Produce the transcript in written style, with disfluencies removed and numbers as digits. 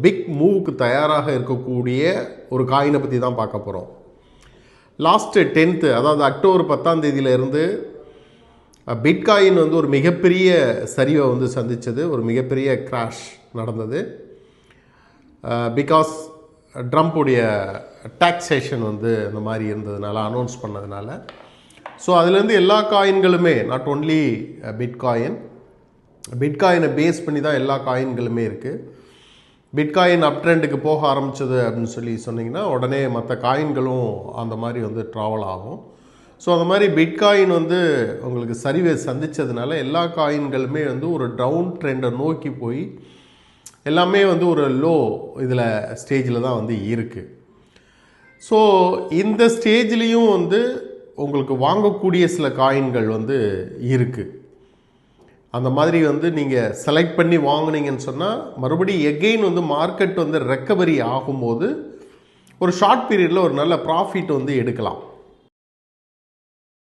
Big மூவுக்கு தயாராக இருக்கக்கூடிய ஒரு காயினை பற்றி தான் பார்க்க போகிறோம். லாஸ்ட்டு 10th அதாவது அக்டோபர் 10ஆம் தேதியிலிருந்து பிட்காயின் வந்து ஒரு மிகப்பெரிய சரிவை வந்து சந்தித்தது, ஒரு மிகப்பெரிய கிராஷ் நடந்தது. பிகாஸ் ட்ரம்ப்புடைய டாக்ஸேஷன் வந்து இந்த மாதிரி இருந்ததுனால, அனௌன்ஸ் பண்ணதுனால. ஸோ அதுலேருந்து எல்லா காயின்களுமே, நாட் ஒன்லி பிட்காயினை பேஸ் பண்ணி தான் எல்லா காயின்களுமே இருக்குது. பிட்காயின் அப் ட்ரெண்டுக்கு போக ஆரம்பித்தது அப்படின்னு சொன்னீங்கன்னா உடனே மற்ற காயின்களும் அந்த மாதிரி வந்து ட்ராவல் ஆகும். ஸோ அந்த மாதிரி பிட்காயின் வந்து உங்களுக்கு சரிவை சந்தித்ததுனால எல்லா காயின்களுமே வந்து ஒரு டவுன் ட்ரெண்டை நோக்கி போய் எல்லாமே வந்து ஒரு லோ இதில் ஸ்டேஜில் தான் வந்து இருக்குது. ஸோ இந்த ஸ்டேஜ்லேயும் வந்து உங்களுக்கு வாங்கக்கூடிய சில காயின்கள் வந்து இருக்குது. அந்த மாதிரி வந்து நீங்கள் செலக்ட் பண்ணி வாங்கினீங்கன்னு சொன்னால் மறுபடியும் எகெயின் வந்து மார்க்கெட் வந்து ரெக்கவரி ஆகும்போது ஒரு ஷார்ட் பீரியடில் ஒரு நல்ல ப்ராஃபிட் வந்து எடுக்கலாம்.